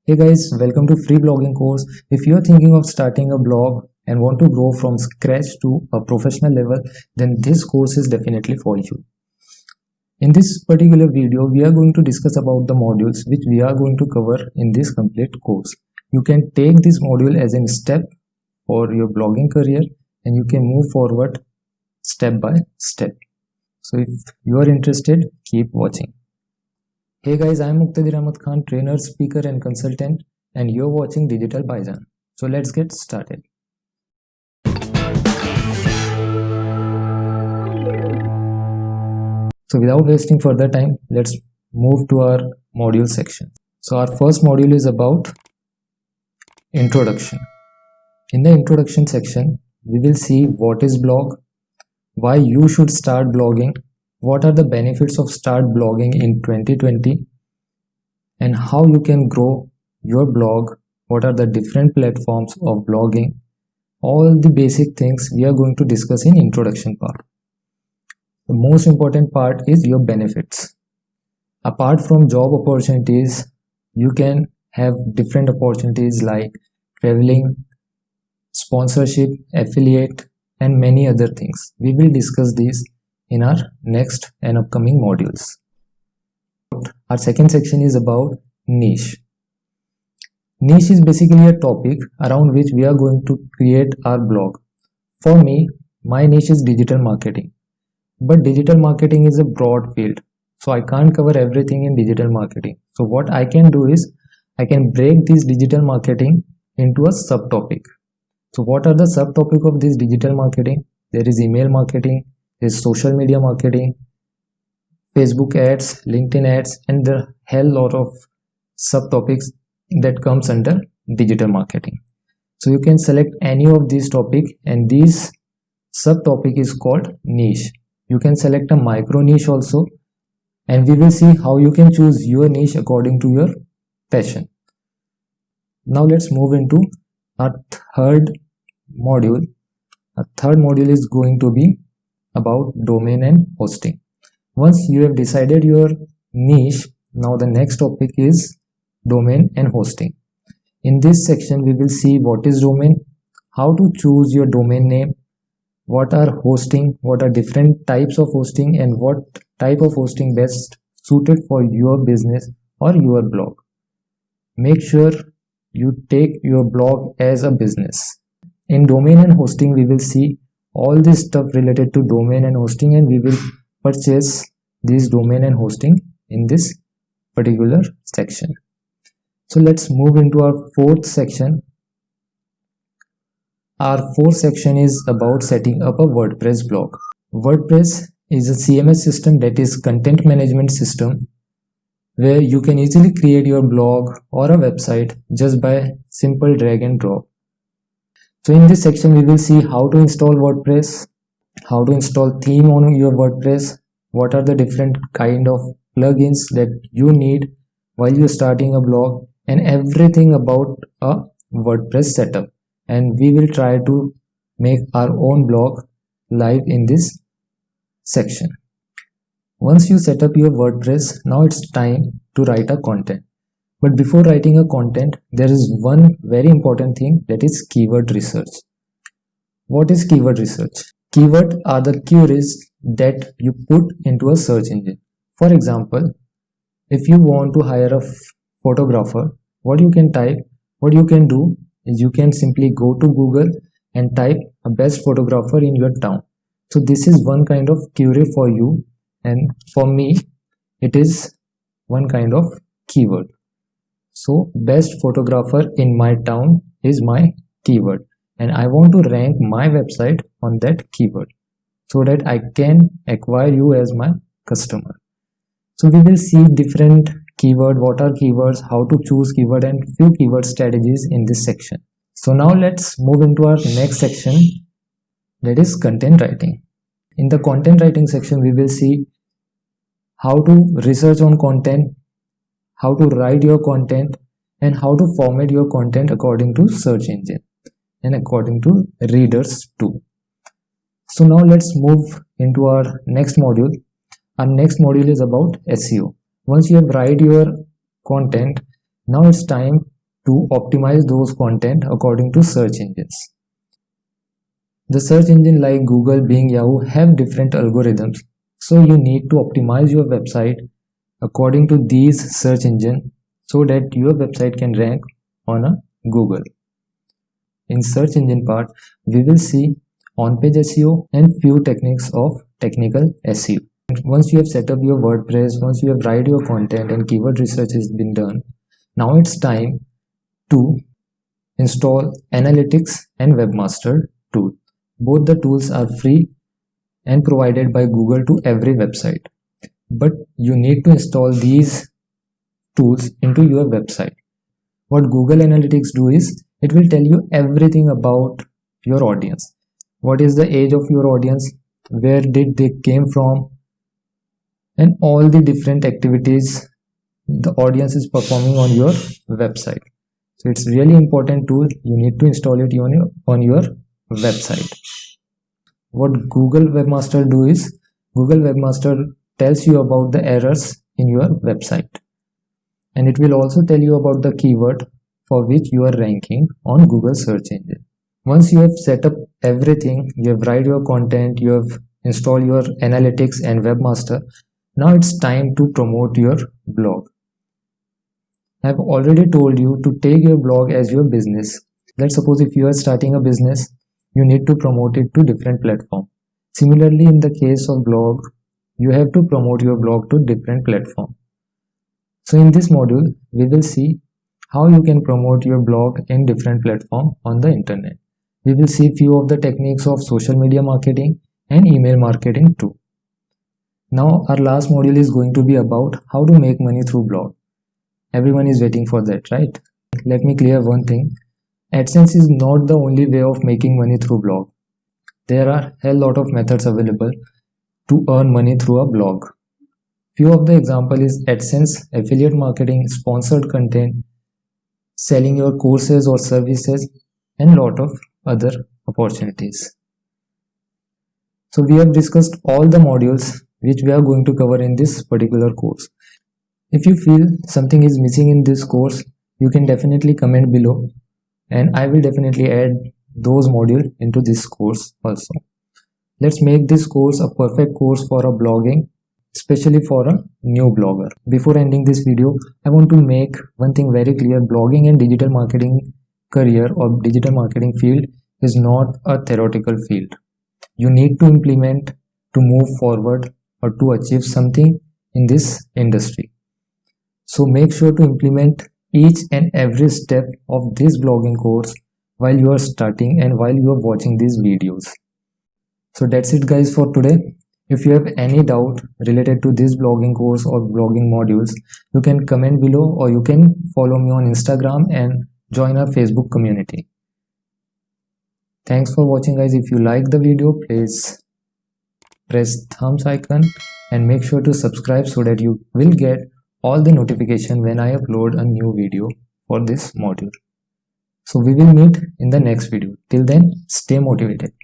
Hey guys, welcome to free blogging course. If you're thinking of starting a blog and want to grow from scratch to a professional level, then this course is definitely for you. In this particular video, we are going to discuss about the modules which we are going to cover in this complete course. You can take this module as a step for your blogging career and you can move forward step by step. So if you are interested, keep watching. Hey guys, I am Muqtadir Ahmad Khan, trainer, speaker and consultant, and you're watching Digital Baijan. So let's get started. So without wasting further time, let's move to our module section. So our first module is about introduction. In the introduction section, we will see what is blog, why you should start blogging, what are the benefits of start blogging in 2020, and how you can grow your blog, what are the different platforms of blogging. All the basic things we are going to discuss in introduction part. The most important part is your benefits. Apart from job opportunities, you can have different opportunities like traveling, sponsorship, affiliate, and many other things. We will discuss these in our next and upcoming modules. Our second section is about niche. Niche is basically a topic around which we are going to create our blog. For me, my niche is digital marketing. But digital marketing is a broad field, so I can't cover everything in digital marketing. So what I can do is I can break this digital marketing into a subtopic. So what are the subtopic of this digital marketing? There is email marketing, there is social media marketing, Facebook ads, LinkedIn ads, and the hell lot of subtopics that comes under digital marketing. So you can select any of these topic and this subtopic is called niche. You can select a micro niche also, and we will see how you can choose your niche according to your passion. Now let's move into our third module. Our third module is going to be about domain and hosting. Once you have decided your niche, now the next topic is domain and hosting. In this section, we will see what is domain, how to choose your domain name, what are hosting, what are different types of hosting, and what type of hosting best suited for your business or your blog. Make sure you take your blog as a business. In domain and hosting, we will see all this stuff related to domain and hosting, and we will purchase this domain and hosting in this particular section. So let's move into our fourth section. Our fourth section is about setting up a WordPress blog. WordPress is a CMS system, that is content management system, where you can easily create your blog or a website just by simple drag and drop. So in this section we will see how to install WordPress, how to install theme on your WordPress, what are the different kind of plugins that you need while you're starting a blog, and everything about a WordPress setup. And we will try to make our own blog live in this section. Once you set up your WordPress, now it's time to write a content. But before writing a content, there is one very important thing, that is keyword research. What is keyword research? Keywords are the queries that you put into a search engine. For example, if you want to hire a photographer, what you can do is you can simply go to Google and type a best photographer in your town. So this is one kind of query for you, and for me it is one kind of keyword. So best photographer in my town is my keyword, and I want to rank my website on that keyword so that I can acquire you as my customer. So we will see different keyword, what are keywords, how to choose keyword, and few keyword strategies in this section. So now let's move into our next section, that is content writing. In the content writing section we will see how to research on content, how to write your content, and how to format your content according to search engine and according to readers too. So now let's move into our next module. Our next module is about SEO. Once you have write your content, now it's time to optimize those content according to search engines. The search engine like Google, Bing, Yahoo have different algorithms, so you need to optimize your website according to these search engines so that your website can rank on a Google. In search engine part, we will see on-page SEO and few techniques of technical SEO. Once you have set up your WordPress, once you have write your content and keyword research has been done, now it's time to install Analytics and Webmaster tool. Both the tools are free and provided by Google to every website, but you need to install these tools into your website. What Google Analytics do is it will tell you everything about your audience. What is the age of your audience, where did they came from, and all the different activities the audience is performing on your website. So it's really important tool. You need to install it on your website. What Google Webmaster do is Google Webmaster tells you about the errors in your website, and it will also tell you about the keyword for which you are ranking on Google search engine. Once you have set up everything, you have write your content, you have installed your Analytics and Webmaster, now it's time to promote your blog. I have already told you to take your blog as your business. Let's suppose if you are starting a business, you need to promote it to different platforms. Similarly, in the case of blog, you have to promote your blog to different platforms. So in this module, we will see how you can promote your blog in different platforms on the internet. We will see few of the techniques of social media marketing and email marketing too. Now our last module is going to be about how to make money through blog. Everyone is waiting for that, right? Let me clear one thing. AdSense is not the only way of making money through blog. There are a hell lot of methods available to earn money through a blog. Few of the example is AdSense, affiliate marketing, sponsored content, selling your courses or services, and lot of other opportunities. So we have discussed all the modules which we are going to cover in this particular course. If you feel something is missing in this course, you can definitely comment below, and I will definitely add those modules into this course also. Let's make this course a perfect course for a blogging, especially for a new blogger. Before ending this video, I want to make one thing very clear. Blogging and digital marketing career or digital marketing field is not a theoretical field. You need to implement to move forward or to achieve something in this industry. So make sure to implement each and every step of this blogging course while you are starting and while you are watching these videos. So that's it guys for today. If you have any doubt related to this blogging course or blogging modules, you can comment below or you can follow me on Instagram and join our Facebook community. Thanks for watching guys. If you like the video, please press thumbs icon and make sure to subscribe so that you will get all the notification when I upload a new video for this module. So we will meet in the next video. Till then, stay motivated.